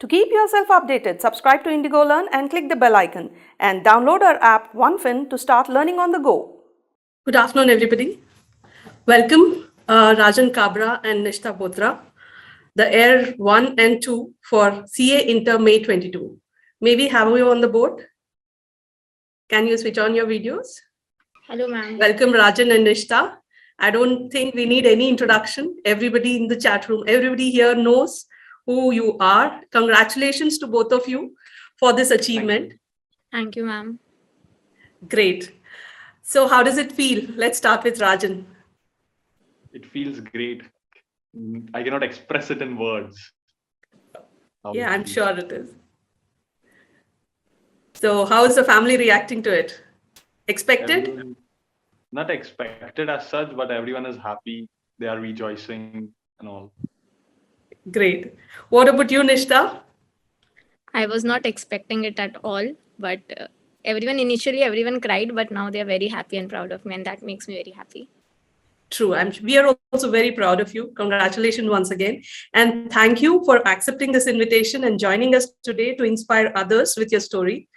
To keep yourself updated, subscribe to IndigoLearn and click the bell icon and download our app OneFin to start learning on the go. Good afternoon, everybody. Welcome, Rajan, Kabra and Nishtha Bothra, the Air 1 and 2 for CA Inter May 22. May we have you on the board? Can you switch on your videos? Hello, ma'am. Welcome, Rajan and Nishtha. I don't think we need any introduction. Everybody in the chat room, everybody here knows who you are. Congratulations to both of you for this achievement. Thank you, ma'am. Great. So how does it feel? Let's start with Rajan. It feels great. I cannot express it in words. Yeah, I'm sure it is. So how is the family reacting to it? Expected? Not expected as such, but everyone is happy. They are rejoicing and all. Great. What about you, Nishtha? I was not expecting it at all, but everyone cried, but now they're very happy and proud of me, and that makes me very happy. True. We are also very proud of you. Congratulations once again. And thank you for accepting this invitation and joining us today to inspire others with your story.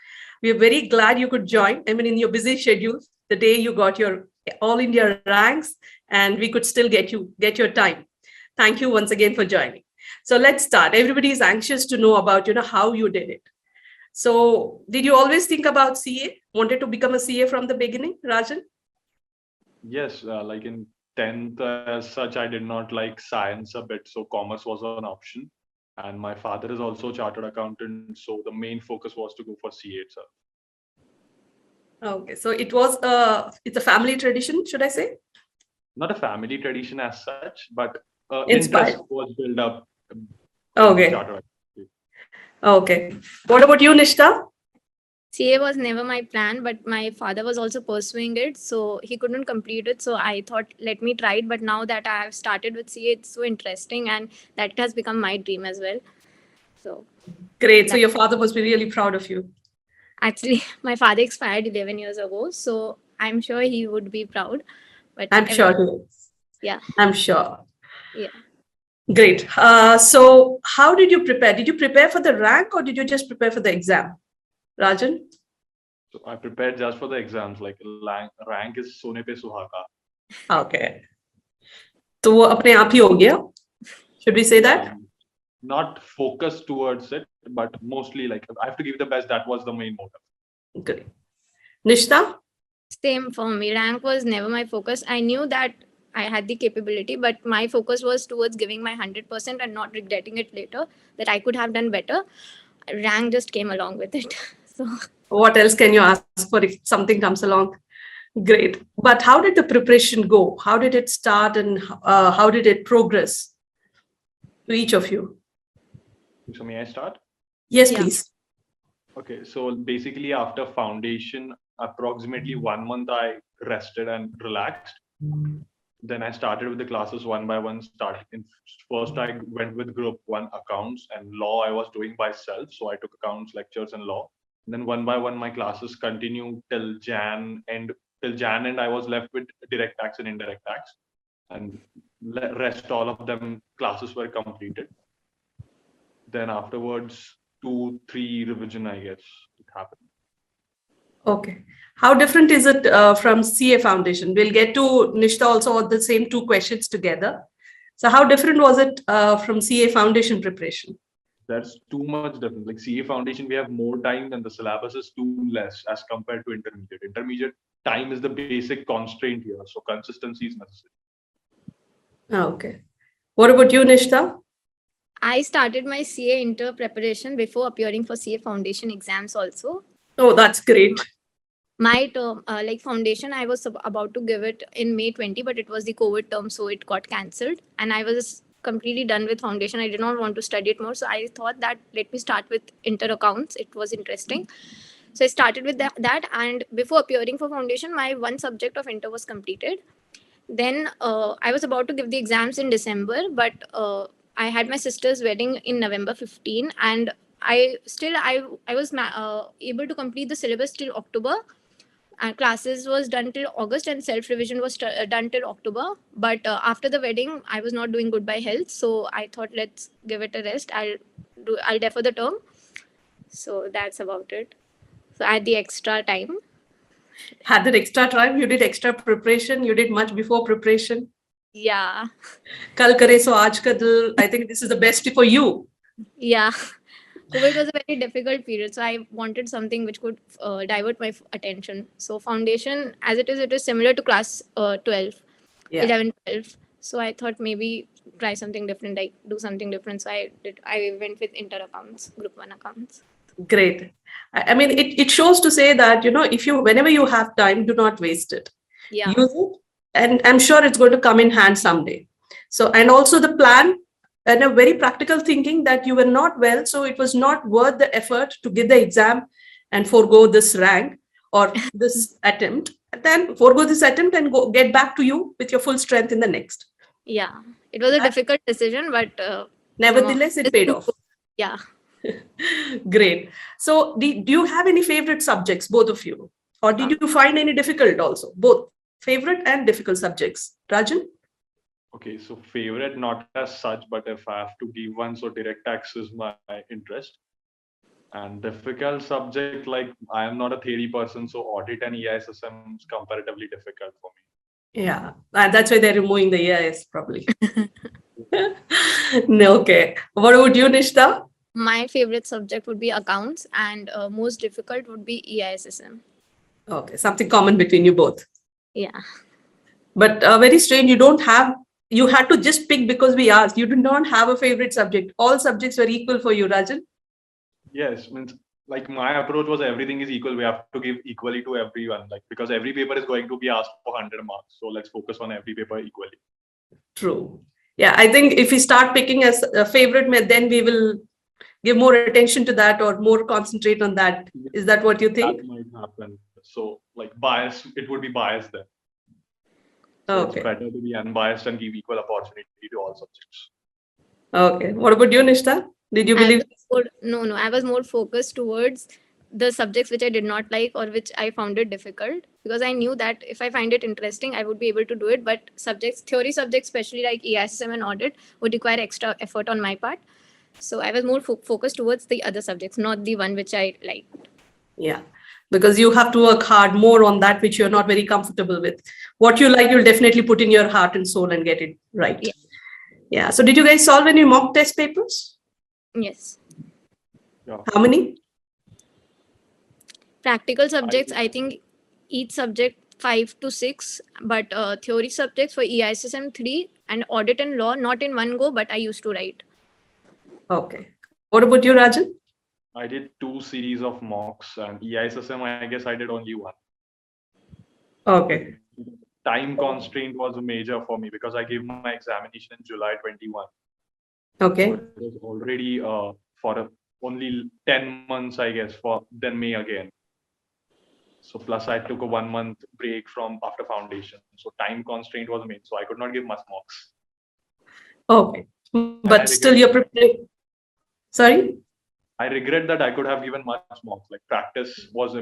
We are very glad you could join. I mean, in your busy schedule, the day you got your All India ranks, and we could still get your time. Thank you once again for joining. So let's start. Everybody is anxious to know about, how you did it. So did you always think about CA? Wanted to become a CA from the beginning, Rajan? Yes, like in 10th as such, I did not like science a bit. So commerce was an option. And my father is also a chartered accountant. So the main focus was to go for CA itself. Okay, so it's a family tradition, should I say? Not a family tradition as such, but Inspired. interest was built up. Okay. Okay. What about you, Nishtha? CA was never my plan, but my father was also pursuing it, so he couldn't complete it. So I thought, let me try it. But now that I have started with CA, it's so interesting, and that it has become my dream as well. So great. So your father must be really proud of you. Actually, my father expired 11 years ago, so I'm sure he would be proud. But I'm sure he is. Yeah. I'm sure. Yeah. Great. So how did you prepare? Did you prepare for the rank or did you just prepare for the exam? Rajan? So I prepared just for the exams. Like rank is Sone pe Suhaka. Okay. So वो अपने आप ही हो गया? Should we say that? Not focused towards it, but mostly like I have to give the best. That was the main motive. Good. Nishtha? Same for me. Rank was never my focus. I knew that I had the capability, but my focus was towards giving my 100% and not regretting it later, that I could have done better. Rank just came along with it. So what else can you ask for if something comes along? Great. But how did the preparation go? How did it start and how did it progress to each of you? So may I start? Yes, please. Okay, so basically after foundation, approximately 1 month I rested and relaxed. Then I started with the classes one by one. First I went with group 1 accounts, and law I was doing by self. So I took accounts, lectures and law. And then one by one my classes continued till Jan and I was left with direct tax and indirect tax. And rest all of them classes were completed. Then afterwards 2-3 revision, I guess it happened. Okay. How different is it from CA Foundation? We'll get to Nishtha also on the same 2 questions together. So how different was it from CA Foundation preparation? That's too much different. Like CA Foundation, we have more time and the syllabus is too less as compared to intermediate. Intermediate time is the basic constraint here. So consistency is necessary. Okay. What about you, Nishtha? I started my CA Inter preparation before appearing for CA Foundation exams also. Oh, that's great. My term, foundation, I was about to give it in May 20, but it was the COVID term, so it got cancelled. And I was completely done with foundation. I did not want to study it more. So I thought that let me start with inter accounts. It was interesting. So I started with that. And before appearing for foundation, my one subject of inter was completed. Then I was about to give the exams in December, but I had my sister's wedding in November 15. And I was able to complete the syllabus till October. classes was done till August and self-revision was done till October. But after the wedding, I was not doing good by health. So I thought, let's give it a rest. I'll defer the term. So that's about it. So I had the extra time. Had that extra time, you did extra preparation, you did much before preparation. Yeah. Kal kare so aaj ka dil. I think this is the best for you. Yeah. COVID was a very difficult period. So I wanted something which could divert my attention. So foundation, as it is similar to class 12, Yeah. 11, 12. So I thought maybe try something different, like do something different. So I went with inter accounts, group 1 accounts. Great. I mean, it shows to say that, whenever you have time, do not waste it. Yeah. Use it. And I'm sure it's going to come in hand someday. So, and also the plan and a very practical thinking that you were not well. So it was not worth the effort to give the exam and forego this rank or this attempt. Then forego this attempt and go get back to you with your full strength in the next. Yeah. It was a difficult decision, but nevertheless, it paid off. Yeah. Great. So do you have any favorite subjects, both of you? Or did you find any difficult also? Both favorite and difficult subjects. Rajan? Okay, so favorite not as such, but if I have to give one, so direct tax is my interest. And difficult subject, like I am not a theory person, so audit and EISSM is comparatively difficult for me. Yeah, that's why they're removing the EIS probably. Okay. What about you, Nishtha? My favorite subject would be accounts and most difficult would be EISSM. Okay, something common between you both. Yeah. But very strange, you had to just pick because we asked. You did not have a favorite subject. All subjects were equal for you, Rajan? Yes, means like my approach was everything is equal. We have to give equally to everyone, like because every paper is going to be asked for 100 marks. So let's focus on every paper equally. True. Yeah, I think if we start picking as a favorite, then we will give more attention to that or more concentrate on that. Is that what you think? That might happen. So like bias, it would be biased then. So okay. It's better to be unbiased and give equal opportunity to all subjects. Okay. What about you, Nishtha? Did you believe? No. I was more focused towards the subjects which I did not like or which I found it difficult, because I knew that if I find it interesting, I would be able to do it. But theory subjects, especially like EISSM and audit, would require extra effort on my part. So I was more focused towards the other subjects, not the one which I liked. Yeah, because you have to work hard more on that which you're not very comfortable with. What you like, you'll definitely put in your heart and soul and get it right. Yeah. Yeah. So did you guys solve any mock test papers? Yes. Yeah. How many? Practical subjects, I think each subject 5 to 6, but theory subjects for EISSM 3 and audit and law, not in one go, but I used to write. Okay. What about you, Rajan? I did 2 series of mocks, and EISSM, I guess I did only 1. Okay. Time constraint was a major for me because I gave my examination in July 21. Okay. So it was already for only 10 months, I guess, for then May again. So plus I took a 1 month break from after foundation. So time constraint was main. So I could not give much mocks. Okay. But still you're prepared. Sorry? I regret that I could have given much mocks. Like practice was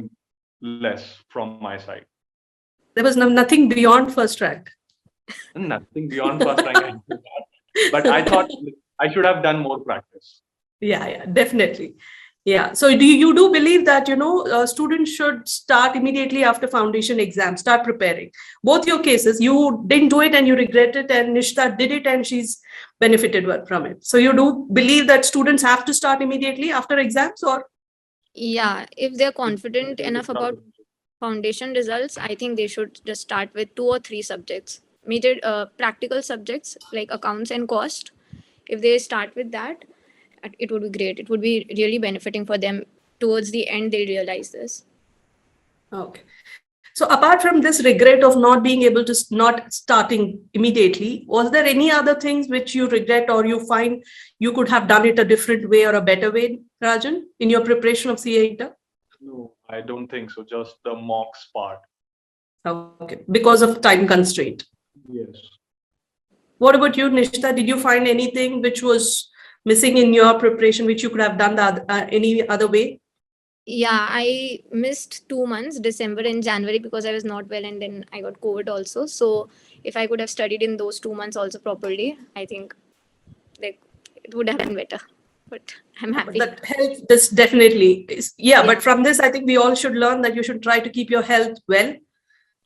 less from my side. There was nothing beyond first rank. Nothing beyond first rank. But I thought I should have done more practice. Yeah, definitely. Yeah. So do you believe that, students should start immediately after foundation exam, start preparing? Both your cases, you didn't do it and you regret it, and Nishtha did it and she's benefited from it. So you do believe that students have to start immediately after exams, or? Yeah, if they're confident enough about foundation results, I think they should just start with 2 or 3 subjects. Major practical subjects like accounts and cost. If they start with that, it would be great. It would be really benefiting for them. Towards the end, they'll realize this. Okay. So apart from this regret of not being able to not starting immediately, was there any other things which you regret or you find you could have done it a different way or a better way, Rajan, in your preparation of CA inter? No, I don't think so. Just the mocks part. Okay. Because of time constraint. Yes. What about you, Nishtha? Did you find anything which was missing in your preparation which you could have done any other way? Yeah, I missed 2 months, December and January, because I was not well, and then I got COVID also. So if I could have studied in those 2 months also properly, I think like it would have been better. But I'm But happy. that health, this definitely is, yeah. Yeah. But from this, I think we all should learn that you should try to keep your health well,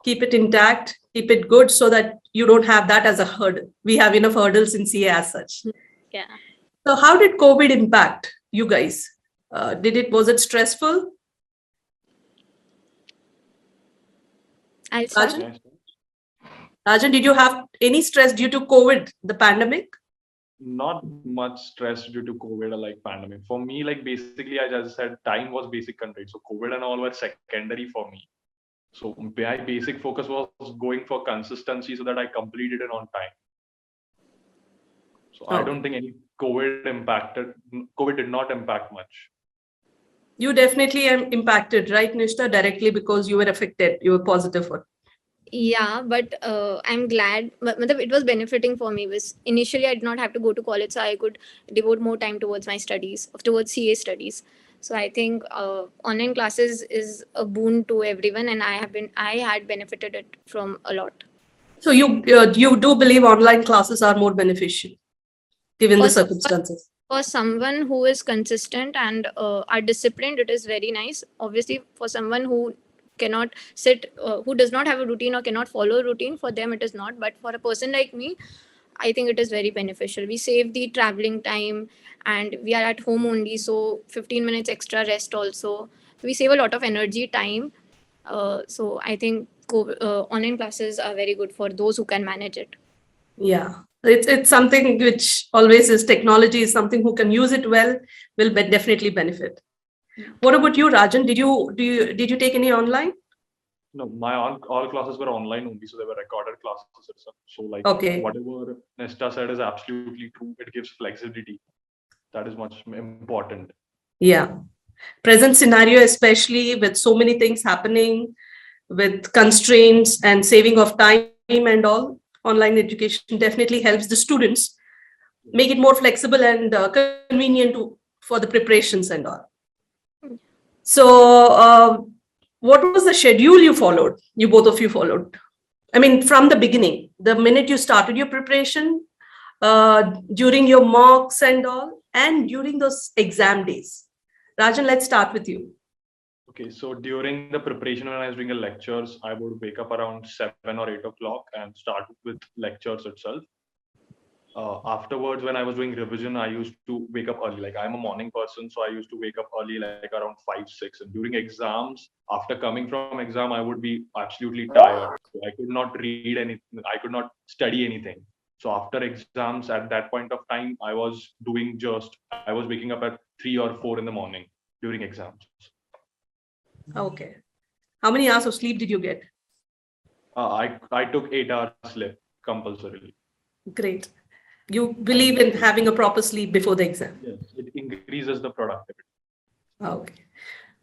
keep it intact, keep it good, so that you don't have that as a hurdle. We have enough hurdles in CA as such. Yeah. So, how did COVID impact you guys? Was it stressful? I'll start. Rajan? Rajan, did you have any stress due to COVID, the pandemic? Not much stress due to COVID or like pandemic. For me, like basically, I just said time was basic constraint. So COVID and all were secondary for me. So my basic focus was going for consistency so that I completed it on time. So I don't think any COVID did not impact much. You definitely am impacted, right, Nishtha, directly because you were affected. You were positive for. Yeah, but I'm glad. But it was benefiting for me. Was initially I did not have to go to college, so I could devote more time towards my studies, towards CA studies. So I think online classes is a boon to everyone, and I had benefited it from a lot. So you do believe online classes are more beneficial given the For circumstances? for someone who is consistent and are disciplined, it is very nice. Obviously, for someone who cannot sit, who does not have a routine or cannot follow a routine, for them it is not. But for a person like me, I think it is very beneficial. We save the traveling time, and we are at home only, so 15 minutes extra rest also. We save a lot of energy, time. So I think online classes are very good for those who can manage it. Yeah, it's something which always is. Technology is something who can use it well will definitely benefit. What about you, Rajan? Did you take any online? No, my all classes were online only, so they were recorded classes itself. So like Okay. whatever Nishtha said is absolutely true. It gives flexibility. That is much important. Yeah. Present scenario, especially with so many things happening, with constraints and saving of time and all, online education definitely helps the students make it more flexible and convenient for the preparations and all. So, what was the schedule you followed? You both of you followed. I mean, from the beginning, the minute you started your preparation, during your mocks and all, and during those exam days. Rajan, let's start with you. Okay, so during the preparation when I was doing the lectures, I would wake up around 7 or 8 o'clock and start with lectures itself. Afterwards, when I was doing revision, I used to wake up early. Like I'm a morning person, so I used to wake up early, like around 5, 6. And during exams, after coming from exam, I would be absolutely tired. So I could not read anything. I could not study anything. So after exams, at that point of time, I was waking up at 3 or 4 in the morning during exams. Okay. How many hours of sleep did you get? I took 8 hours sleep compulsorily. Great. You believe in having a proper sleep before the exam? Yes, it increases the productivity. Okay.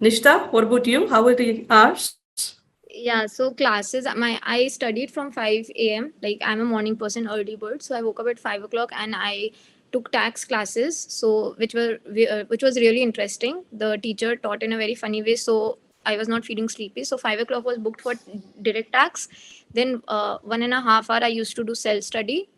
Nishtha, what about you? How were the hours? Yeah, so classes, I studied from 5 a.m. Like I'm a morning person, early bird, so I woke up at 5 o'clock and I took tax classes. So which was really interesting. The teacher taught in a very funny way, so I was not feeling sleepy. So 5 o'clock was booked for direct tax. Then 1.5 hours I used to do self study,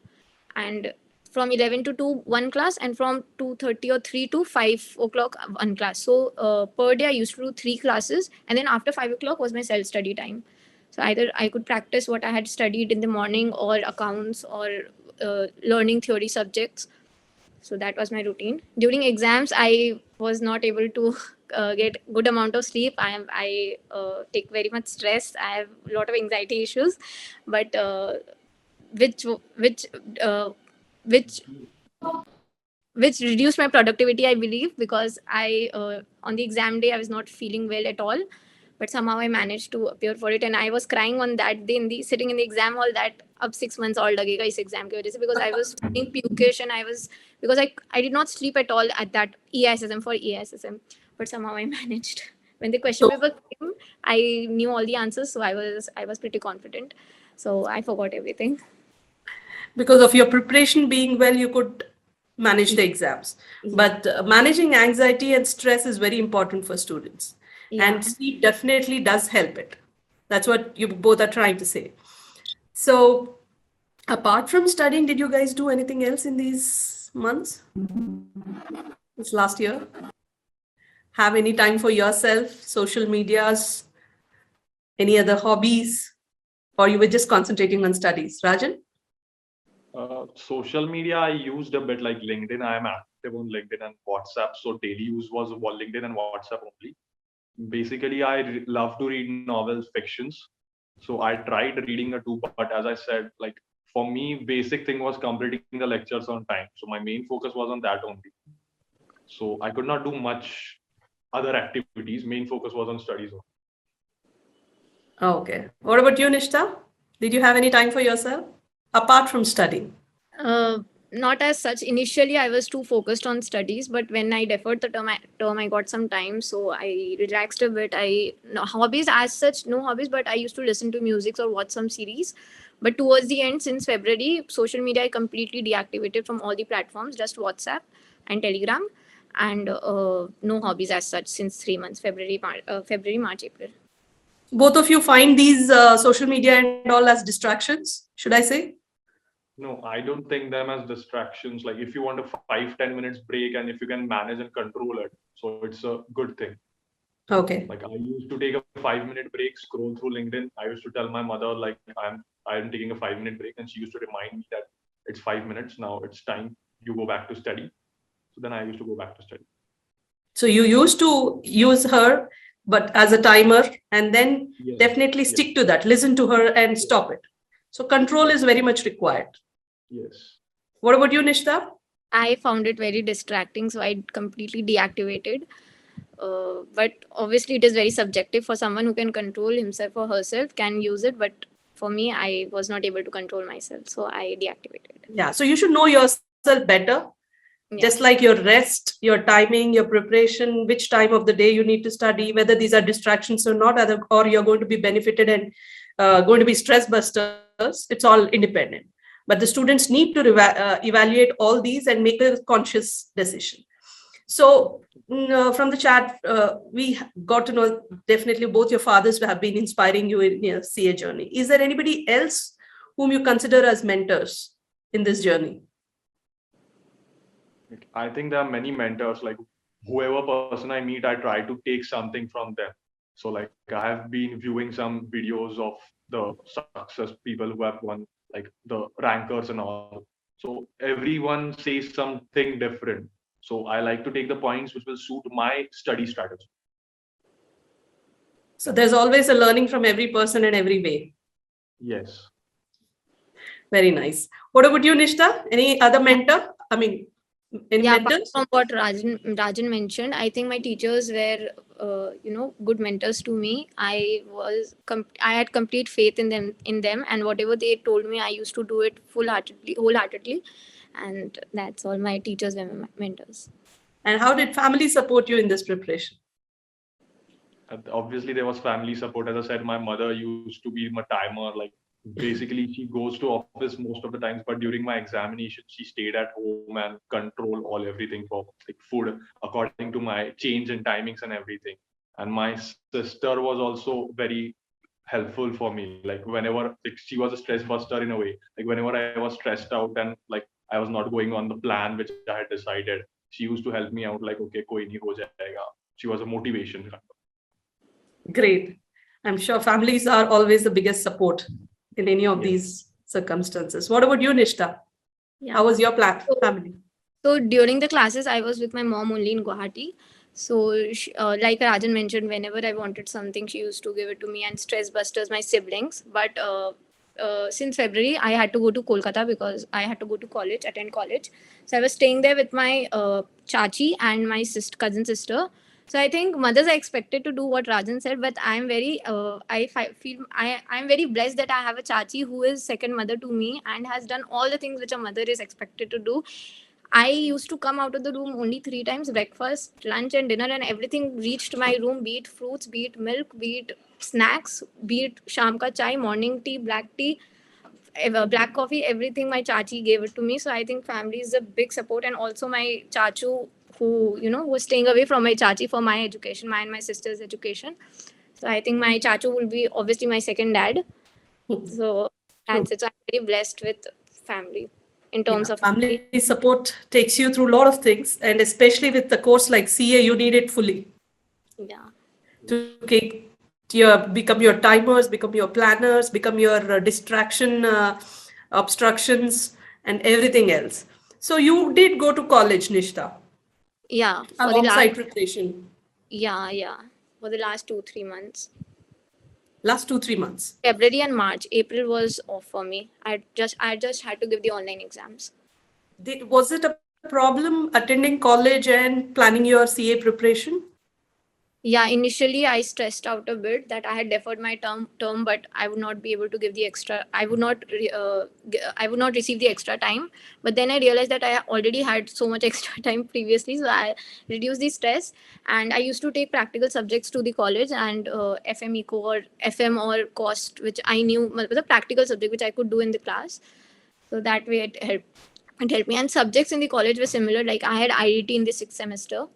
and from 11 to 2 one class, and from 2:30 or 3 to 5 o'clock one class. So per day I used to do 3 classes, and then after 5 o'clock was my self study time. So either I could practice what I had studied in the morning, or accounts, or learning theory subjects. So that was my routine. During exams I was not able to get good amount of sleep. I take very much stress. I have a lot of anxiety issues, but which which uh, which which reduced my productivity, I believe, because I on the exam day I was not feeling well at all, but somehow I managed to appear for it, and I was crying on that day sitting in the exam hall that अब 6 months और लगेगा इस exam की वजह से, because I was feeling pukish, and because I did not sleep at all at that EISSM for EISSM, but somehow I managed. When the question paper came, I knew all the answers, so I was pretty confident, so I forgot everything. Because of your preparation being well, you could manage the exams. But managing anxiety and stress is very important for students. And sleep definitely does help it. That's what you both are trying to say. So apart from studying, did you guys do anything else in these months? This last year? Have any time for yourself, social medias, any other hobbies, or you were just concentrating on studies? Rajan? Social media, I used a bit like LinkedIn. I am active on LinkedIn and WhatsApp. So daily use was LinkedIn and WhatsApp only. Basically, I love to read novels, fictions. So I tried reading a two, but as I said, like for me, basic thing was completing the lectures on time. So my main focus was on that only. So I could not do much other activities. Main focus was on studies only. Okay. What about you, Nishtha? Did you have any time for yourself apart from studying? Not as such. Initially, I was too focused on studies, but when I deferred the term, I got some time, so I relaxed a bit. No hobbies as such, no hobbies, but I used to listen to music or watch some series. But towards the end, since February, social media I completely deactivated from all the platforms, just WhatsApp and Telegram, and no hobbies as such since 3 months, February, March, April. Both of you find these social media and all as distractions, should I say? No, I don't think them as distractions. Like if you want a 5-10 minutes break and if you can manage and control it, so it's a good thing. Okay. Like I used to take a 5-minute break, scroll through LinkedIn. I used to tell my mother like I'm taking a 5-minute break, and she used to remind me that it's 5 minutes now. It's time you go back to study. So then I used to go back to study. So you used to use her, but as a timer, and then definitely stick to that. Listen to her and stop it. So control is very much required. Yes. What about you, Nishtha? I found it very distracting, so I completely deactivated. But obviously, it is very subjective. For someone who can control himself or herself, can use it. But for me, I was not able to control myself, so I deactivated. Yeah. So you should know yourself better. Just like your rest, your timing, your preparation, which time of the day you need to study, whether these are distractions or not, or you're going to be benefited and going to be stress busters. It's all independent. But the students need to evaluate all these and make a conscious decision. So from the chat, we got to know definitely both your fathers have been inspiring you in your CA journey. Is there anybody else whom you consider as mentors in this journey? I think there are many mentors. Like whoever person I meet, I try to take something from them. So like I have been viewing some videos of the success people who have won, like the rankers and all. So everyone says something different. So I like to take the points which will suit my study strategy. So there's always a learning from every person in every way. Yes. Very nice. What about you, Nishtha? Any other mentor? I mean, any mentors? From what Rajan mentioned, I think my teachers were, good mentors to me. I had complete faith in them, and whatever they told me, I used to do it wholeheartedly, and that's all. My teachers were my mentors. And how did family support you in this preparation? Obviously, there was family support. As I said, my mother used to be my timer. Like basically, she goes to office most of the times, but during my examination, she stayed at home and control everything for like food according to my change in timings and everything. And my sister was also very helpful for me. Like whenever she was a stress buster in a way. Like whenever I was stressed out and like I was not going on the plan which I had decided, she used to help me out. Like okay, koi nahi ho jayega. She was a motivation. Great. I'm sure families are always the biggest support in any of these circumstances. What about you, Nishtha? How was your family? So during the classes, I was with my mom only in Guwahati. So like Rajan mentioned, whenever I wanted something, she used to give it to me, and stress busters my siblings. But since February, I had to go to Kolkata because I had to go to attend college. So I was staying there with my chachi and my cousin sister. So I think mothers are expected to do what Rajan said, but I'm very, I'm very blessed that I have a chachi who is second mother to me and has done all the things which a mother is expected to do. I used to come out of the room only 3 times: breakfast, lunch, and dinner, and everything reached my room, be it fruits, be it milk, be it snacks, be it sham ka chai, morning tea, black tea, black coffee, everything my chachi gave it to me. So I think family is a big support, and also my chachu, who was staying away from my chachi for my education, my and my sister's education. So I think my chachu will be obviously my second dad. So that's it. So I'm very blessed with family in terms of family support takes you through a lot of things, and especially with the course like CA, you need it fully. Yeah. To become your timers, become your planners, become your distraction obstructions, and everything else. So you did go to college, Nishtha, Yeah. For the alongside preparation. yeah. For the last 2-3 months. Last 2-3 months. February and March. April was off for me. I just had to give the online exams. Was it a problem attending college and planning your CA preparation? Yeah, initially I stressed out a bit that I had deferred my term, but I would not be able to give the extra. I would not receive the extra time. But then I realized that I already had so much extra time previously, so I reduced the stress. And I used to take practical subjects to the college, and FM Eco or FM or cost, which I knew was a practical subject which I could do in the class. So that way it helped. It helped me. And subjects in the college were similar. Like I had IIT in the 6th semester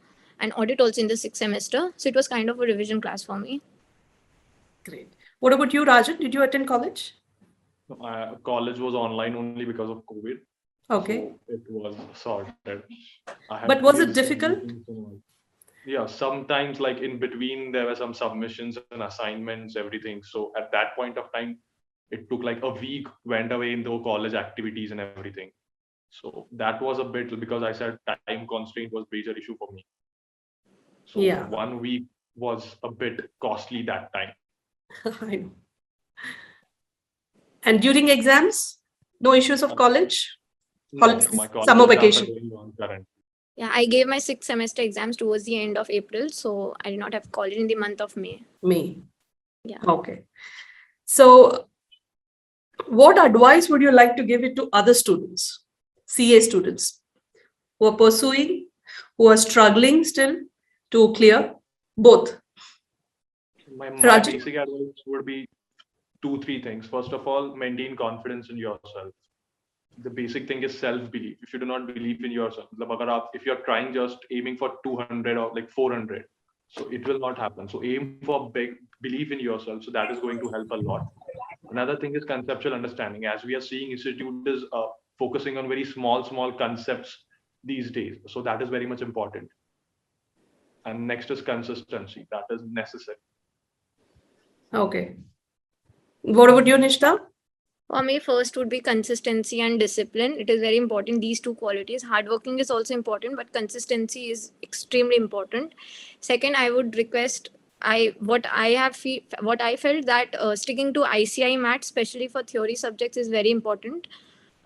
and audit also in the 6th semester. So it was kind of a revision class for me. Great. What about you, Rajan? Did you attend college? College was online only because of COVID. Okay. So it was sorted. But was it difficult? Yeah, sometimes like in between there were some submissions and assignments, everything. So at that point of time, it took like a week, went away in the college activities and everything. So that was a bit, because I said time constraint was major issue for me. So 1 week was a bit costly that time. I know. And during exams, no issues of college? No, my college summer exams are vacation. going on currently. Yeah, I gave my 6th semester exams towards the end of April. So I did not have college in the month of May. Yeah. Okay. So what advice would you like to give it to other students, CA students, who are pursuing, who are struggling still to clear both? My basic advice would be 2-3 things. First of all, maintain confidence in yourself. The basic thing is self-belief. If you do not believe in yourself, if you're trying just aiming for 200 or like 400, so it will not happen. So aim for big belief in yourself. So that is going to help a lot. Another thing is conceptual understanding. As we are seeing, institute is focusing on very small concepts these days. So that is very much important. And next is consistency. That is necessary. Okay. What about you, Nishtha? For me, first would be consistency and discipline. It is very important, these two qualities. Hardworking is also important, but consistency is extremely important. Second, I would request, what I felt that sticking to ICI math, especially for theory subjects, is very important.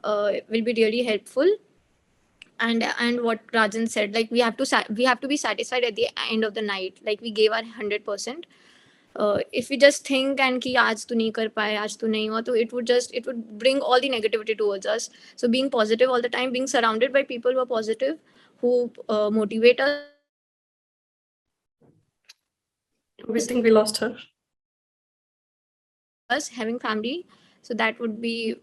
Will be really helpful. And what Rajan said, like we have to be satisfied at the end of the night. Like we gave our 100%. If we just think and ki aaj tu nahi kar paye, aaj tu nahi hua, so it would bring all the negativity towards us. So being positive all the time, being surrounded by people who are positive, who motivate us. We think we lost her. Us having family, so that would be.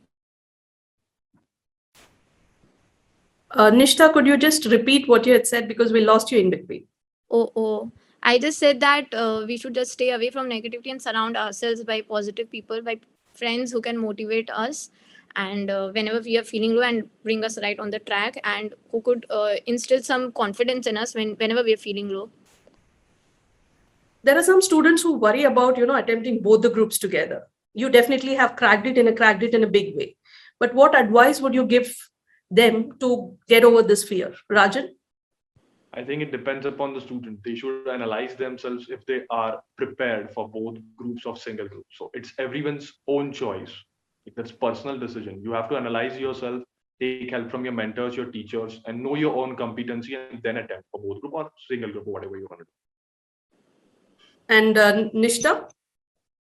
Nishtha, could you just repeat what you had said, because we lost you in between? Oh. I just said that we should just stay away from negativity and surround ourselves by positive people, by friends who can motivate us, and whenever we are feeling low, and bring us right on the track, and who could instill some confidence in us whenever we are feeling low. There are some students who worry about, attempting both the groups together. You definitely have cracked it in a big way. But what advice would you give them to get over this fear? Rajan? I think it depends upon the student. They should analyze themselves if they are prepared for both groups of single group. So it's everyone's own choice. That's personal decision. You have to analyze yourself, take help from your mentors, your teachers, and know your own competency, and then attempt for both group or single group or whatever you want to do. And Nishtha?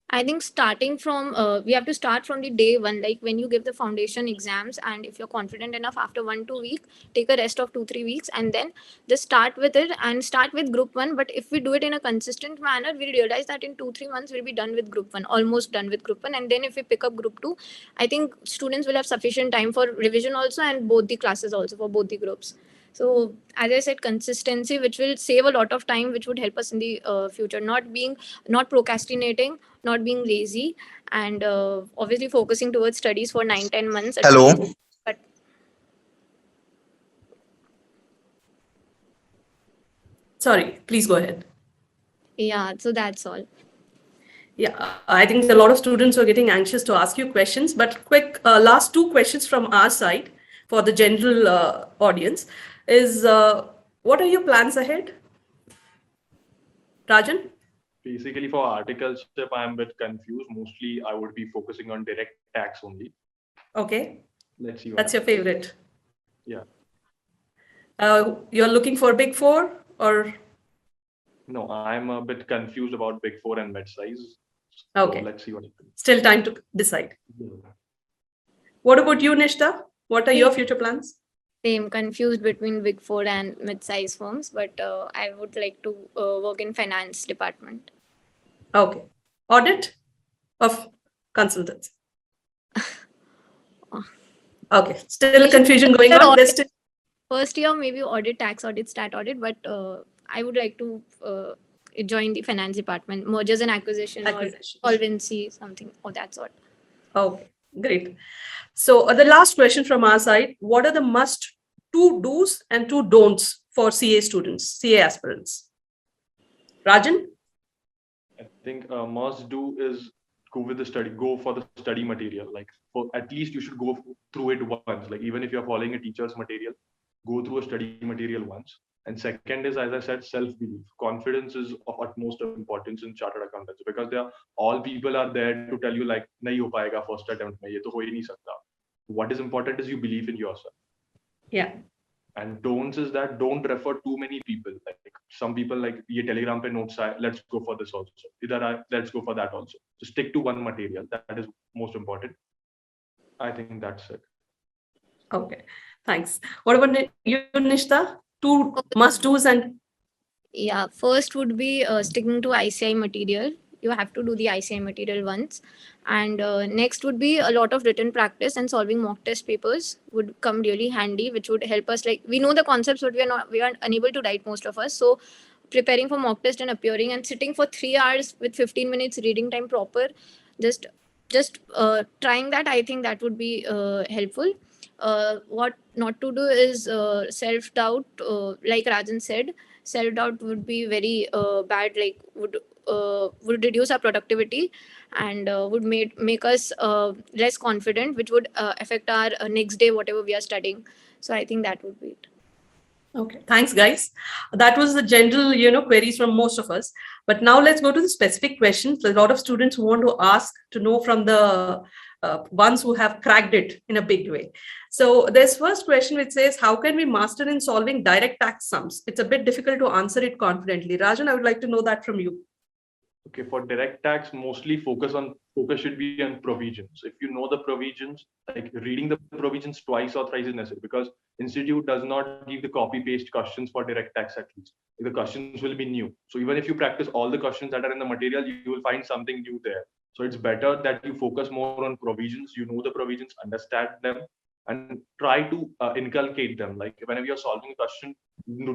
I think starting from we have to start from the day one. Like when you give the foundation exams, and if you're confident enough, after 1-2 weeks, take a rest of 2-3 weeks, and then just start with it and start with group one. But if we do it in a consistent manner, we'll realize that in 2-3 months we'll be done with group one, almost done with group one. And then if we pick up group two, I think students will have sufficient time for revision also, and both the classes also for both the groups. So as I said, consistency, which will save a lot of time, which would help us in the future. Not procrastinating, not being lazy, and obviously focusing towards studies for 9-10 months at Hello. least. But Sorry, please go ahead. yeah, so that's all. Yeah, I think a lot of students are getting anxious to ask you questions, but quick last two questions from our side for the general audience is what are your plans ahead? Rajan? Basically, for articleship, I'm a bit confused. Mostly, I would be focusing on direct tax only. Okay, Let's see what that's your happens. favorite. Yeah. You're looking for Big Four or? No, I'm a bit confused about Big Four and mid-size. So Okay, let's see what happens. still time to decide. Yeah. What about you, Nishtha? What are your future plans? Same, confused between Big Four and mid-size firms, but I would like to work in finance department. Okay, audit of consultants. Okay, still confusion going on. There's still First year, maybe audit, tax audit, stat audit, but I would like to join the finance department, mergers and acquisition, acquisitions. or solvency, something of that sort. Okay, great. So the last question from our side, what are the must two do's and two don'ts for CA students, CA aspirants? Rajan? I think must do is go for the study material. Like for at least you should go through it once. Like even if you're following a teacher's material, go through a study material once. And second is, as I said, self-belief. Confidence is of utmost importance in chartered accountancy because all people are there to tell you like, nahi ho payega first attempt mein, ye to ho hi nahi sakta. What is important is you believe in yourself. Yeah. And don'ts is that don't refer too many people. Like some people like ye Telegram pe notes hai, let's go for this also. Let's go for that also. So stick to one material. That is most important. I think that's it. Okay, thanks. What about you, Nishtha? Two must-dos and Yeah, first would be sticking to ICI material. You have to do the ICI material once. And next would be a lot of written practice, and solving mock test papers would come really handy, which would help us. Like, we know the concepts, but we are unable to write, most of us. So preparing for mock test and appearing and sitting for 3 hours with 15 minutes reading time proper, just trying that, I think that would be helpful. What not to do is self-doubt. Like Rajan said, self-doubt would be very bad, like would reduce our productivity, and would make us less confident, which would affect our next day whatever we are studying. So I think that would be it. okay, thanks, guys. That was the general, queries from most of us. But now let's go to the specific questions. There's a lot of students who want to ask to know from the ones who have cracked it in a big way. So there's first question which says, how can we master in solving direct tax sums? It's a bit difficult to answer it confidently. Rajan, I would like to know that from you. Okay, for direct tax, mostly focus should be on provisions. If you know the provisions, like reading the provisions twice or thrice is necessary because institute does not give the copy paste questions for direct tax at least. The questions will be new. So even if you practice all the questions that are in the material, you will find something new there. So it's better that you focus more on provisions. You know the provisions, understand them, and try to inculcate them. Like whenever you're solving a question,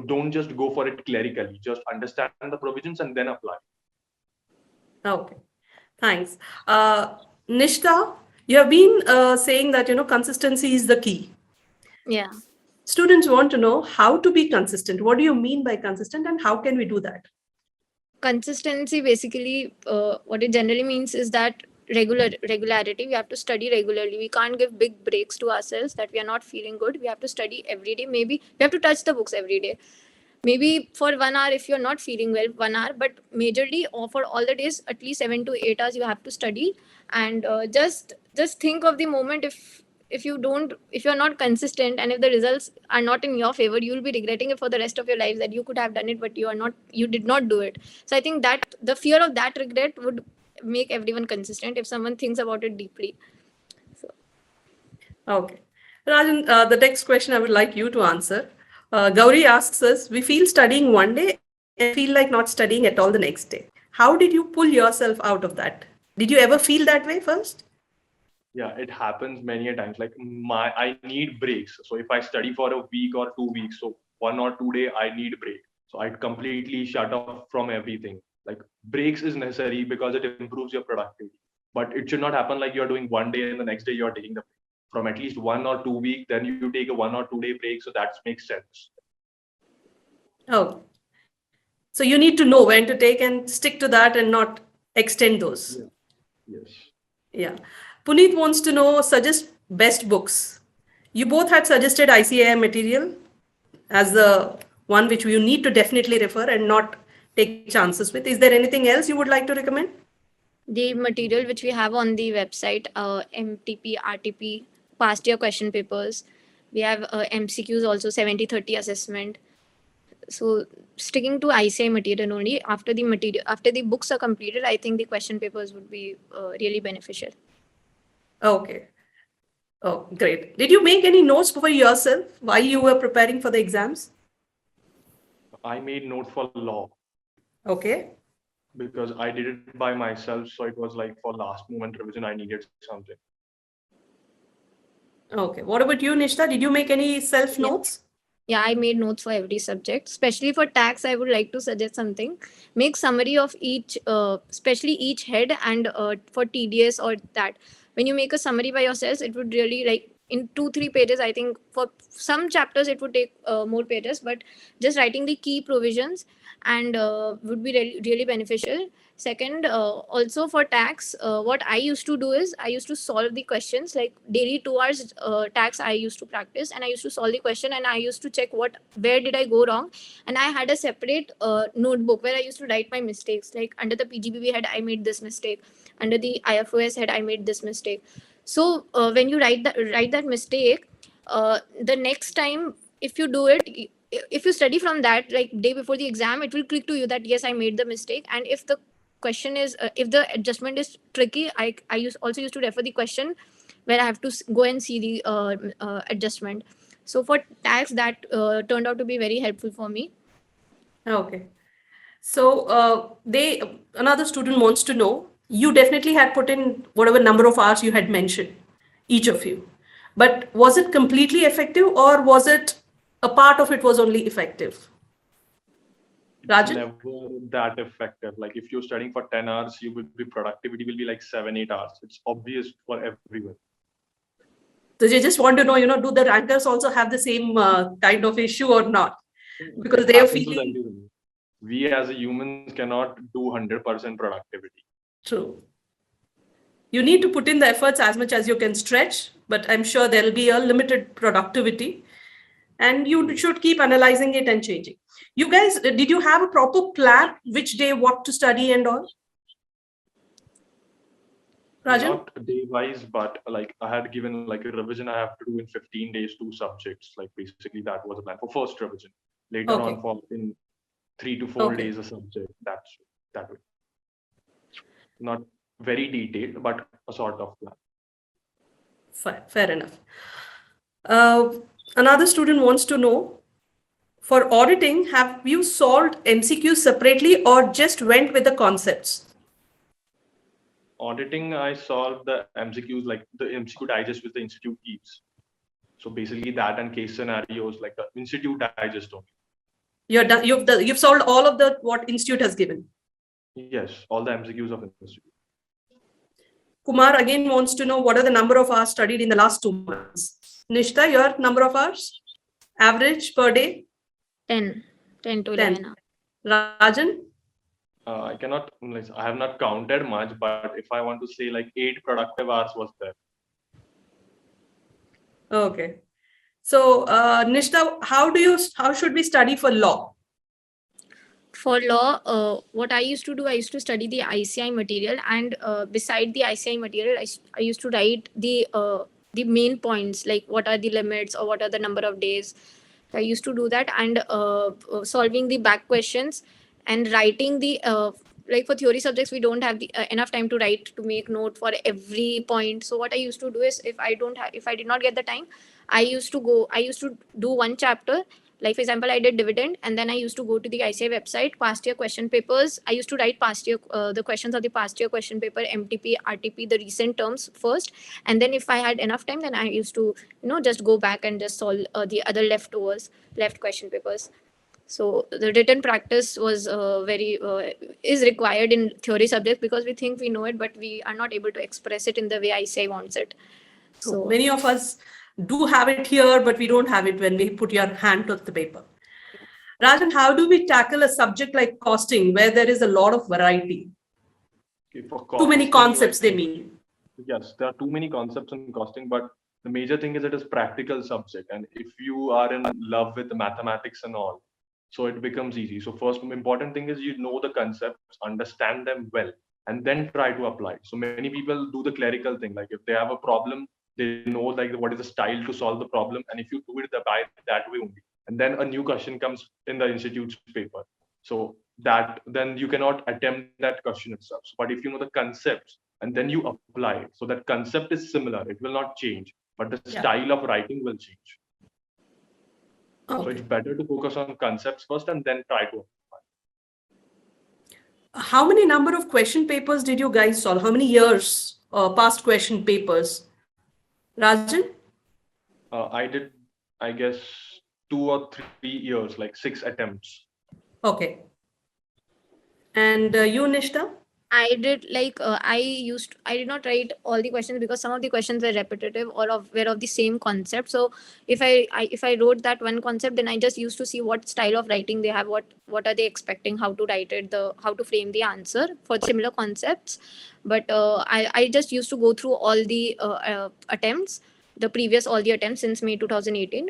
don't just go for it clerically. Just understand the provisions and then apply. Okay, thanks. Nishtha, you have been saying that, consistency is the key. Yeah. Students want to know how to be consistent. What do you mean by consistent and how can we do that? Consistency, basically, what it generally means is that regularity. We have to study regularly. We can't give big breaks to ourselves that we are not feeling good. We have to study every day. Maybe we have to touch the books every day. Maybe for 1 hour if you're not feeling well, 1 hour, but majorly, or for all the days, at least 7 to 8 hours you have to study. And just think of the moment, if you're not consistent, and if the results are not in your favor, you'll be regretting it for the rest of your life, that you could have done it but you did not do it. So I think that the fear of that regret would make everyone consistent if someone thinks about it deeply. So Okay. Rajan, the next question I would like you to answer. Gauri asks us, we feel studying one day and feel like not studying at all the next day. How did you pull yourself out of that? Did you ever feel that way first? Yeah, it happens many a times. Like I need breaks. So if I study for a week or 2 weeks, so 1 or 2 day I need break. So I'd completely shut off from everything. Like breaks is necessary because it improves your productivity. But it should not happen like you're doing 1 day and the next day you're taking the break. From at least 1 or 2 weeks, then you take a 1 or 2 day break. So that makes sense. Oh, so you need to know when to take and stick to that and not extend those. Yeah. Yes. Yeah. Puneet wants to know, suggest best books. You both had suggested ICAI material as the one which you need to definitely refer and not take chances with. Is there anything else you would like to recommend? The material which we have on the website, MTP, RTP, past year question papers. We have MCQs also, 70-30 assessment. So sticking to ICAI material only. After the books are completed, I think the question papers would be really beneficial. Okay. Oh, great. Did you make any notes for yourself while you were preparing for the exams? I made notes for law. Okay. Because I did it by myself. So it was like for last moment revision, I needed something. Okay. What about you, Nishtha? Did you make any self notes? Yeah, I made notes for every subject. Especially for tax, I would like to suggest something. Make summary of each, especially each head, and for TDS or that. When you make a summary by yourselves, it would really like in 2-3 pages. I think for some chapters it would take more pages, but just writing the key provisions and would be really, really beneficial. Second, also for tax, what I used to do is I used to solve the questions like daily 2 hours tax I used to practice, and I used to solve the question, and I used to check where did I go wrong, and I had a separate notebook where I used to write my mistakes. Like under the PGBB head, I made this mistake. Under the IFOS head, I made this mistake. So when you write that mistake, the next time if you do it, if you study from that like day before the exam, it will click to you that yes, I made the mistake. And if the question is if the adjustment is tricky, also used to refer the question where I have to go and see the adjustment. So for tax, that turned out to be very helpful for me. Okay. So another student wants to know, you definitely had put in whatever number of hours you had mentioned, each of you. But was it completely effective, or was it a part of it was only effective? It's Rajan? never that effective. Like if you're studying for 10 hours, you will be productivity will be like 7-8 hours. It's obvious for everyone. So they just want to know, do the rankers also have the same kind of issue or not? Because they are feeling. We as a humans cannot do 100% productivity. True. You need to put in the efforts as much as you can stretch, but I'm sure there'll be a limited productivity, and you should keep analyzing it and changing. You guys, did you have a proper plan, which day what to study and all? Rajan? Not day wise, but like I had given like a revision I have to do in 15 days, 2 subjects. Like basically that was a plan for first revision. Later on for in 3 to 4 days a subject. That's that way. Not very detailed, but a sort of plan. Fair enough. Another student wants to know, for auditing, have you solved MCQs separately or just went with the concepts? Auditing, I solved the MCQs, like the MCQ digest with the institute keeps. So basically that and case scenarios, like the institute digest only. You've solved all of the what institute has given? Yes, all the MCQs of institute. Kumar again wants to know, what are the number of hours studied in the last 2 months? Nishtha, your number of hours? Average per day? 10 to 11 hours. Rajan? I have not counted much, but if I want to say like 8 productive hours was there. Okay. So Nishtha, how should we study for law? For law, what I used to do, I used to study the ICAI material, and beside the ICAI material, I used to write the main points, like what are the limits or what are the number of days. I used to do that, and solving the back questions and writing the like for theory subjects, we don't have the enough time to write, to make note for every point. So what I used to do is, if I did not get the time, I used to do one chapter Like for example, I did dividend, and then I used to go to the ICI website, past year question papers. I used to write past year the questions of the past year question paper, MTP, RTP, the recent terms first, and then if I had enough time, then I used to just go back and just solve the other left question papers. So the written practice was is required in theory subjects, because we think we know it, but we are not able to express it in the way ICI wants it. So many of us do have it here, but we don't have it when we put your hand to the paper. Rajan, how do we tackle a subject like costing where there is a lot of variety? Okay, for Too many costing, concepts, they mean. Yes, there are too many concepts in costing, but the major thing is it is practical subject. And if you are in love with the mathematics and all, so it becomes easy. So first important thing is you know the concepts, understand them well, and then try to apply. So many people do the clerical thing. Like if they have a problem, they know like what is the style to solve the problem. And if you do it by that way only, and then a new question comes in the institute's paper. So that then you cannot attempt that question itself. But if you know the concepts and then you apply it, so that concept is similar, it will not change, but the style of writing will change. Okay. So it's better to focus on concepts first and then try to apply. How many number of question papers did you guys solve? How many years past question papers? Rajan? I did, I guess, 2 or 3 years, like 6 attempts. Okay. And you, Nishtha? I did I did not write all the questions, because some of the questions were repetitive or were of the same concept. So if I wrote that one concept, then I just used to see what style of writing they have, what are they expecting, how to write it, how to frame the answer for similar concepts. But I just used to go through all the attempts, all the attempts since May 2018,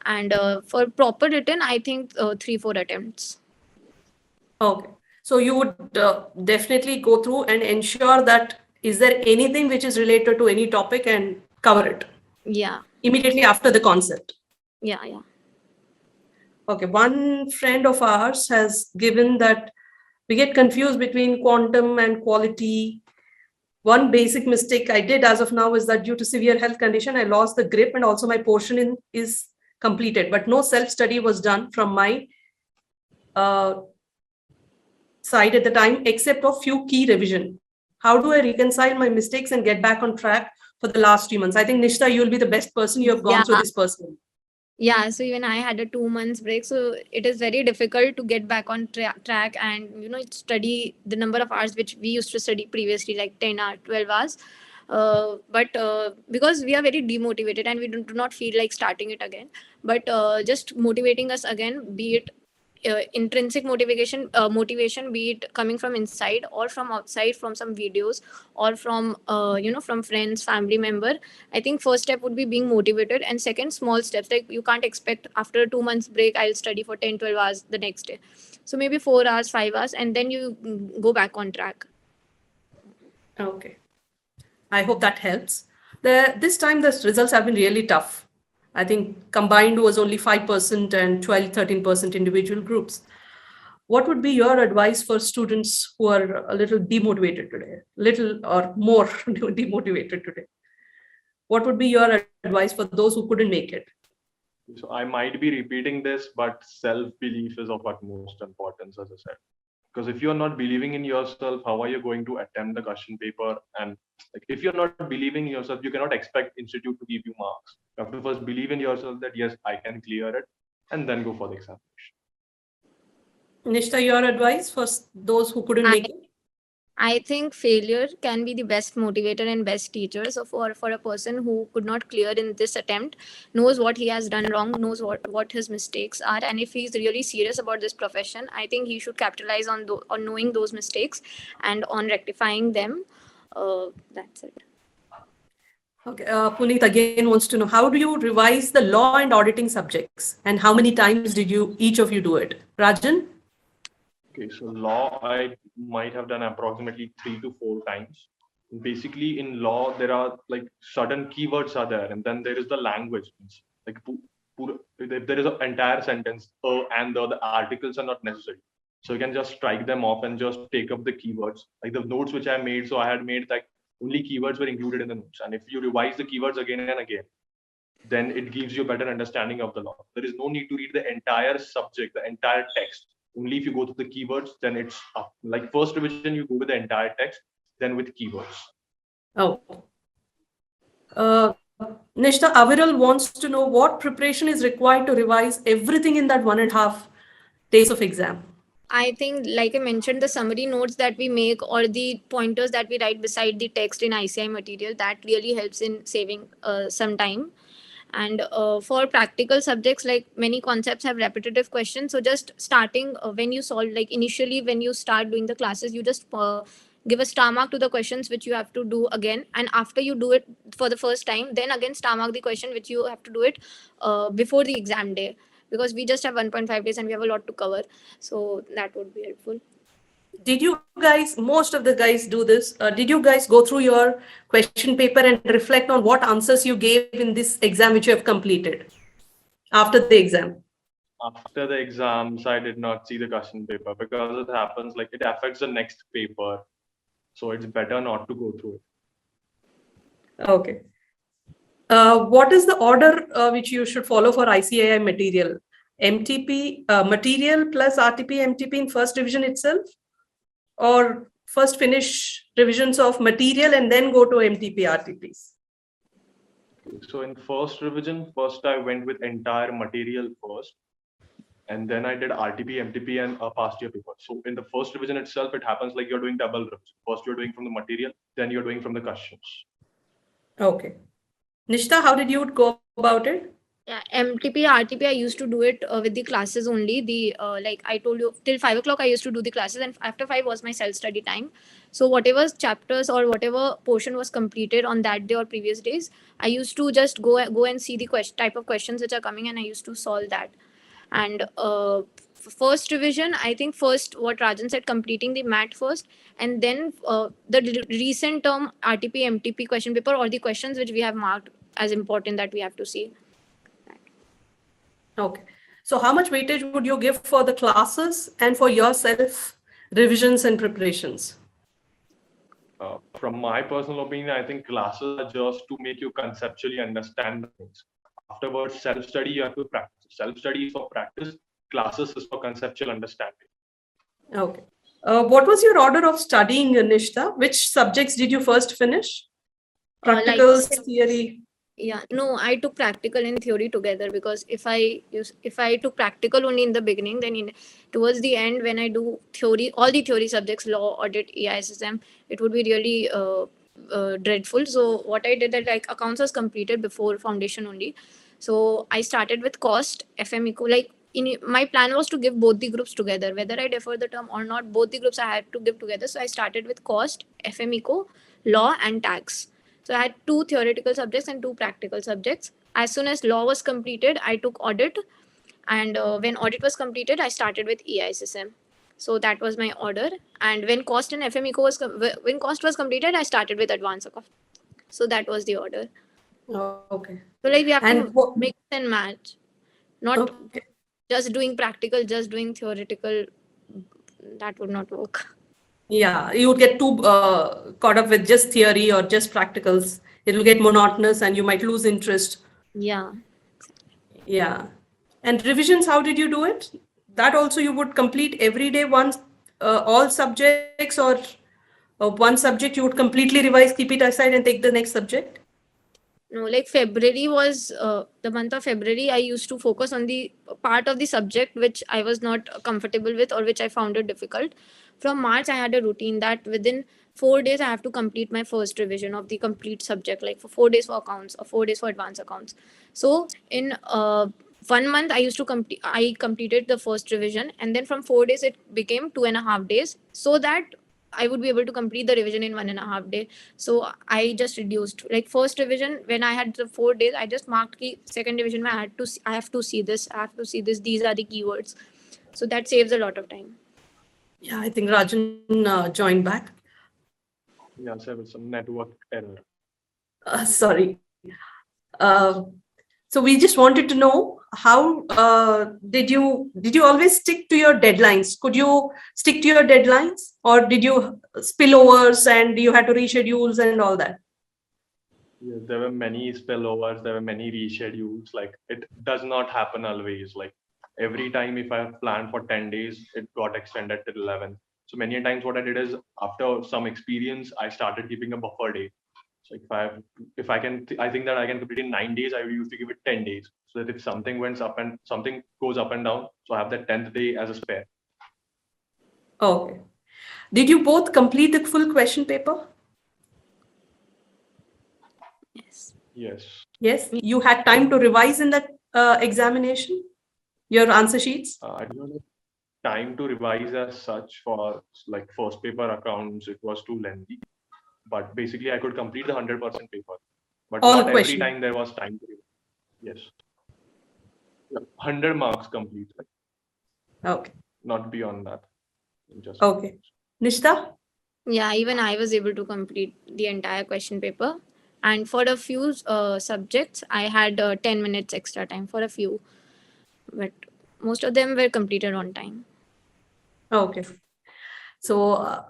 and for proper written, I think 3-4 attempts. Okay. So you would definitely go through and ensure that is there anything which is related to any topic and cover it. Yeah. Immediately after the concept. Yeah. Okay. One friend of ours has given that we get confused between quantum and quality. One basic mistake I did as of now is that due to severe health condition, I lost the grip and also my portion is completed, but no self-study was done from my side at the time, except of few key revision. How do I reconcile my mistakes and get back on track for the last 3 months? I think Nishtha, you'll be the best person. You have gone through this person. Yeah, so even I had a 2 months break, so it is very difficult to get back on track and study the number of hours which we used to study previously, like 10 hours, 12 hours. But because we are very demotivated and we do not feel like starting it again, but just motivating us again, be it intrinsic motivation, be it coming from inside or from outside, from some videos or from from friends, family member. I think first step would be being motivated, and second, small steps. Like you can't expect after 2 months break I'll study for 10-12 hours the next day. So maybe 4 hours, 5 hours, and then you go back on track. Okay, I hope that helps. This time the results have been really tough. I think combined was only 5% and 12-13% individual groups. What would be your advice for students who are a little demotivated today, little or more demotivated today? What would be your advice for those who couldn't make it? So I might be repeating this, but self-belief is of utmost importance, as I said. Because if you're not believing in yourself, how are you going to attempt the question paper? And if you're not believing in yourself, you cannot expect institute to give you marks. You have to first believe in yourself that yes, I can clear it, and then go for the examination. Nishtha, your advice for those who couldn't make it? I think failure can be the best motivator and best teacher. So for a person who could not clear in this attempt, knows what he has done wrong, knows what his mistakes are, and if he's really serious about this profession, I think he should capitalize on knowing those mistakes and on rectifying them. That's it. Okay, Puneet again wants to know, how do you revise the law and auditing subjects, and how many times did each of you do it? Rajan? Okay, so law, I might have done approximately 3 to 4 times. Basically, in law, there are like certain keywords are there, and then there is the language. Like if there is an entire sentence, and the articles are not necessary. So you can just strike them off and just take up the keywords. Like the notes which I made, so I had made like only keywords were included in the notes. And if you revise the keywords again and again, then it gives you a better understanding of the law. There is no need to read the entire subject, the entire text. Only if you go to the keywords, then it's up. Like first revision, you go with the entire text, then with keywords. Oh. Nishtha, Aviral wants to know what preparation is required to revise everything in that 1.5 days of exam. I think, like I mentioned, the summary notes that we make or the pointers that we write beside the text in ICI material, that really helps in saving some time. And for practical subjects, like many concepts have repetitive questions. So just starting when you solve, like initially when you start doing the classes, you just give a star mark to the questions which you have to do again. And after you do it for the first time, then again star mark the question which you have to do it before the exam day. Because we just have 1.5 days and we have a lot to cover. So that would be helpful. Did you guys, most of the guys do this, did you guys go through your question paper and reflect on what answers you gave in this exam which you have completed after the exam? After the exams, I did not see the question paper because it happens like it affects the next paper. So it's better not to go through it. Okay. What is the order which you should follow for ICAI material? MTP material plus RTP MTP in first division itself, or first finish revisions of material and then go to MTP RTPs? So in first revision, first I went with entire material first, and then I did RTP, MTP, and a past year paper. So in the first revision itself, it happens like you're doing double revision. First you're doing from the material, then you're doing from the questions. Okay. Nishtha, how did you go about it? Yeah, MTP, RTP, I used to do it with the classes only. The like I told you, till 5 o'clock I used to do the classes, and after 5 was my self-study time. So whatever chapters or whatever portion was completed on that day or previous days, I used to just go and see the type of questions which are coming, and I used to solve that. And first revision, I think first what Rajan said, completing the mat first, and then the recent term RTP, MTP question paper, or the questions which we have marked as important that we have to see. Okay. So how much weightage would you give for the classes and for yourself revisions and preparations? From my personal opinion, I think classes are just to make you conceptually understand things. Afterwards, self-study, you have to practice. Self-study is for practice. Classes is for conceptual understanding. Okay. What was your order of studying, Nishtha? Which subjects did you first finish? Practicals, theory? Yeah, no, I took practical and theory together, because if I took practical only in the beginning, then towards the end when I do theory, all the theory subjects, law, audit, EISSM, it would be really dreadful. So what I did, that like accounts was completed before foundation only. So I started with cost, FM Eco. Like my plan was to give both the groups together, whether I defer the term or not. Both the groups I had to give together. So I started with cost, FM Eco, law, and tax. So I had 2 theoretical subjects and 2 practical subjects. As soon as law was completed, I took audit. And when audit was completed, I started with EISSM. So that was my order. And when cost and FM Eco when cost was completed, I started with advanced account. So that was the order. Oh, okay. So like we have to mix and match. Not just doing practical, just doing theoretical. That would not work. Yeah, you would get too caught up with just theory or just practicals. It will get monotonous and you might lose interest. Yeah. Yeah. And revisions, how did you do it? That also you would complete every day once, all subjects, or one subject you would completely revise, keep it aside and take the next subject? No, like February was the month of February. I used to focus on the part of the subject which I was not comfortable with or which I found it difficult. From March, I had a routine that within 4 days, I have to complete my first revision of the complete subject, like for 4 days for accounts or 4 days for advanced accounts. So in 1 month, I completed the first revision, and then from 4 days, it became 2.5 days, so that I would be able to complete the revision in 1.5 day. So I just reduced, like first revision when I had the 4 days, I just marked the second revision where I have to see this, these are the keywords. So that saves a lot of time. Yeah, I think Rajan joined back. Yeah, so there was some network error. Sorry. So we just wanted to know how did you always stick to your deadlines? Could you stick to your deadlines, or did you spillovers and you had to reschedules and all that? Yeah, there were many spillovers, there were many reschedules. Like it does not happen always. Like every time if I have planned for 10 days, it got extended till 11. So many times what I did is after some experience, I started keeping a buffer day. So if I can, I think that I can complete in 9 days, I used to give it 10 days. So that if something went up and something goes up and down, so I have that 10th day as a spare. Okay. Did you both complete the full question paper? Yes. Yes. Yes. You had time to revise in that examination, your answer sheets? I don't have time to revise as such for like first paper accounts. It was too lengthy. But basically, I could complete the 100% paper. But All not every questions. time there was time to revise. Yes. Yeah, 100 marks complete. Okay. Not beyond that. Just Okay. Nishtha? Yeah, even I was able to complete the entire question paper. And for a few subjects, I had 10 minutes extra time for a few. But most of them were completed on time. Okay. So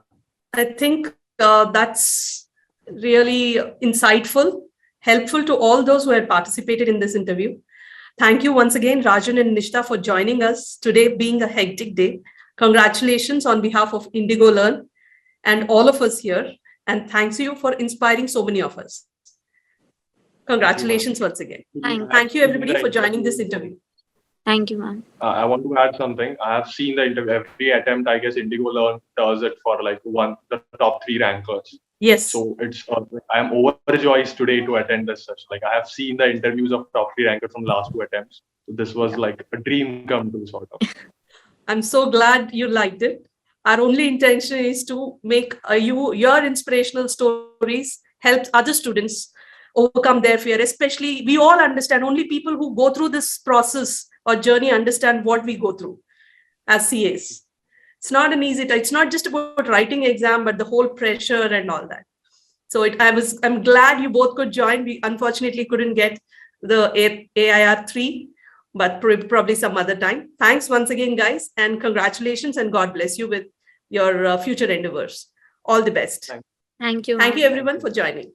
I think that's really insightful, helpful to all those who had participated in this interview. Thank you once again, Rajan and Nishtha, for joining us today, being a hectic day. Congratulations on behalf of IndigoLearn and all of us here. And thanks you for inspiring so many of us. Congratulations once again. Thank you, everybody, for joining this interview. Thank you, ma'am. I want to add something. I have seen the interview. Every attempt, I guess IndigoLearn does it for like the top 3 rankers. Yes. So it's I am overjoyed today to attend this session. Like I have seen the interviews of top 3 rankers from last 2 attempts. So this was like a dream come true, sort of. I'm so glad you liked it. Our only intention is to make your inspirational stories help other students overcome their fear. Especially, we all understand, only people who go through this process or journey understand what we go through as CAs. It's not an easy, it's not just about writing exam, but the whole pressure and all that. So I'm glad you both could join. We unfortunately couldn't get the AIR 3, but probably some other time. Thanks once again, guys, and congratulations, and God bless you with your future endeavors. All the best. Thank you. Thank ma'am. you, everyone, for joining.